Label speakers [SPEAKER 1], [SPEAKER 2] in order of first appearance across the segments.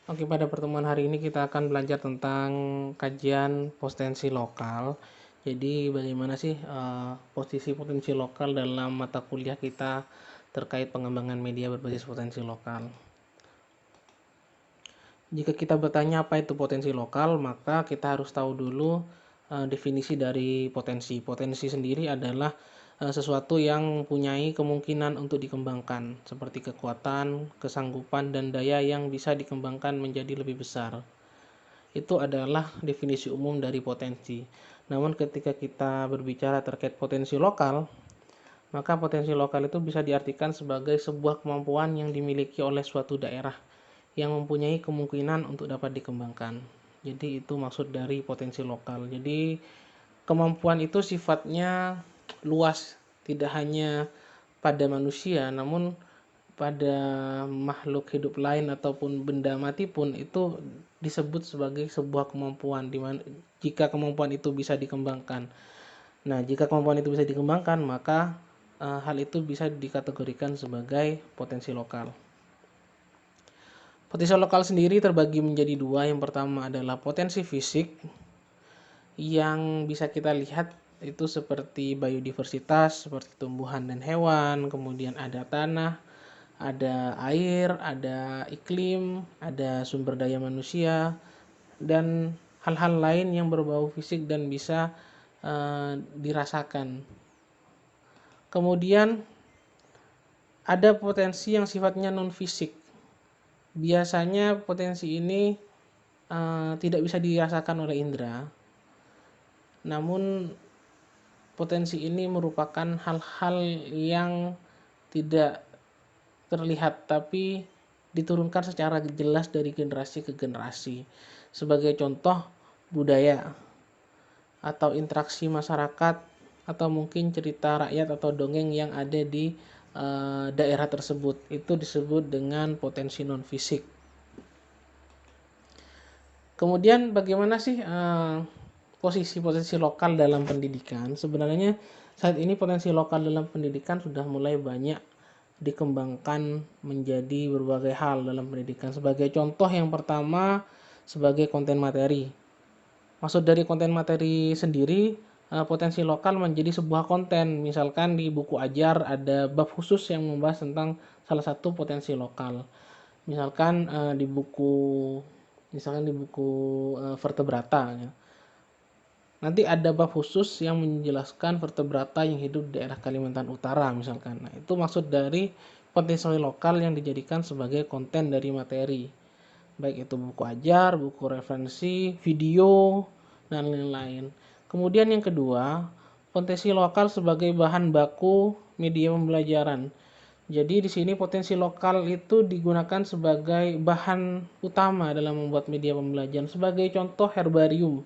[SPEAKER 1] Oke, pada pertemuan hari ini kita akan belajar tentang kajian potensi lokal. Jadi, bagaimana sih posisi potensi lokal dalam mata kuliah kita terkait pengembangan media berbasis potensi lokal. Jika kita bertanya apa itu potensi lokal, maka kita harus tahu dulu definisi dari potensi. Potensi sendiri adalah sesuatu yang mempunyai kemungkinan untuk dikembangkan, seperti kekuatan, kesanggupan, dan daya yang bisa dikembangkan menjadi lebih besar. Itu adalah definisi umum dari potensi. Namun ketika kita berbicara terkait potensi lokal, maka potensi lokal itu bisa diartikan sebagai sebuah kemampuan yang dimiliki oleh suatu daerah yang mempunyai kemungkinan untuk dapat dikembangkan. Jadi itu maksud dari potensi lokal. Jadi kemampuan itu sifatnya luas, tidak hanya pada manusia, namun pada makhluk hidup lain ataupun benda mati pun itu disebut sebagai sebuah kemampuan, dimana jika kemampuan itu bisa dikembangkan. Nah, jika kemampuan itu bisa dikembangkan, maka hal itu bisa dikategorikan sebagai potensi lokal. Potensi lokal sendiri terbagi menjadi dua. Yang pertama adalah potensi fisik yang bisa kita lihat itu seperti biodiversitas, seperti tumbuhan dan hewan, kemudian ada tanah, ada air, ada iklim, ada sumber daya manusia, dan hal-hal lain yang berbau fisik dan bisa dirasakan. Kemudian ada potensi yang sifatnya non fisik. Biasanya potensi ini tidak bisa dirasakan oleh indera, namun potensi ini merupakan hal-hal yang tidak terlihat tapi diturunkan secara jelas dari generasi ke generasi. Sebagai contoh, budaya atau interaksi masyarakat atau mungkin cerita rakyat atau dongeng yang ada di daerah tersebut, itu disebut dengan potensi non fisik. Kemudian bagaimana sih posisi-posisi lokal dalam pendidikan? Sebenarnya saat ini potensi lokal dalam pendidikan sudah mulai banyak dikembangkan menjadi berbagai hal dalam pendidikan. Sebagai contoh yang pertama, sebagai konten materi. Maksud dari konten materi sendiri, potensi lokal menjadi sebuah konten. Misalkan di buku ajar ada bab khusus yang membahas tentang salah satu potensi lokal. Misalkan di buku vertebrata ya. Nanti ada bab khusus yang menjelaskan vertebrata yang hidup di daerah Kalimantan Utara misalkan. Nah, itu maksud dari potensi lokal yang dijadikan sebagai konten dari materi. Baik itu buku ajar, buku referensi, video, dan lain-lain. Kemudian yang kedua, potensi lokal sebagai bahan baku media pembelajaran. Jadi di sini potensi lokal itu digunakan sebagai bahan utama dalam membuat media pembelajaran. Sebagai contoh, herbarium.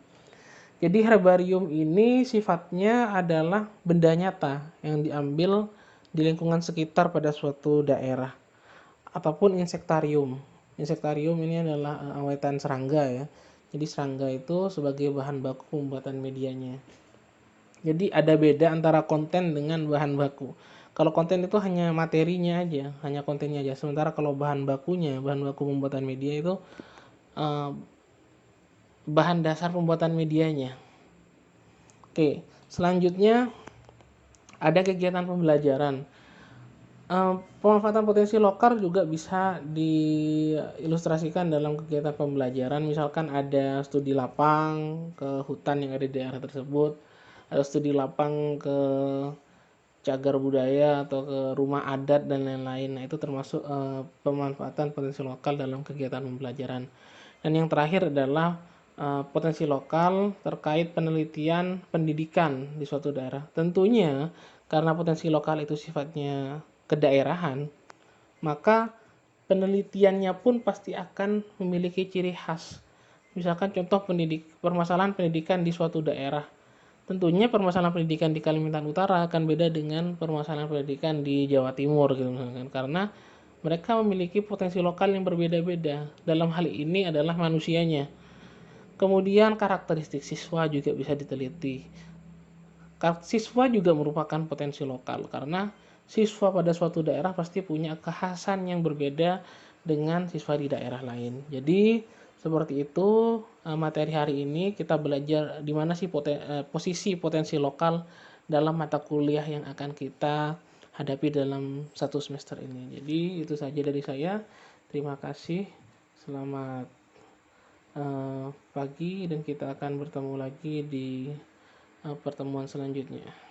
[SPEAKER 1] Jadi herbarium ini sifatnya adalah benda nyata yang diambil di lingkungan sekitar pada suatu daerah. Ataupun insektarium. Insektarium ini adalah awetan serangga ya. Jadi serangga itu sebagai bahan baku pembuatan medianya. Jadi ada beda antara konten dengan bahan baku. Kalau konten itu hanya materinya aja, hanya kontennya aja. Sementara kalau bahan bakunya, bahan baku pembuatan media itu bahan dasar pembuatan medianya. Oke, selanjutnya ada kegiatan pembelajaran. Pemanfaatan potensi lokal juga bisa diilustrasikan dalam kegiatan pembelajaran. Misalkan ada studi lapang ke hutan yang ada di daerah tersebut, ada studi lapang ke cagar budaya atau ke rumah adat dan lain-lain. Nah, itu termasuk pemanfaatan potensi lokal dalam kegiatan pembelajaran. Dan yang terakhir adalah potensi lokal terkait penelitian pendidikan di suatu daerah. Tentunya karena potensi lokal itu sifatnya kedaerahan, maka penelitiannya pun pasti akan memiliki ciri khas. Misalkan contoh permasalahan pendidikan di suatu daerah. Tentunya permasalahan pendidikan di Kalimantan Utara akan beda dengan permasalahan pendidikan di Jawa Timur gitu misalkan, karena mereka memiliki potensi lokal yang berbeda-beda. Dalam hal ini adalah manusianya. Kemudian karakteristik siswa juga bisa diteliti. Siswa juga merupakan potensi lokal karena siswa pada suatu daerah pasti punya kekhasan yang berbeda dengan siswa di daerah lain. Jadi seperti itu materi hari ini kita belajar di mana sih posisi potensi lokal dalam mata kuliah yang akan kita hadapi dalam satu semester ini. Jadi itu saja dari saya. Terima kasih. Selamat pagi dan kita akan bertemu lagi di pertemuan selanjutnya.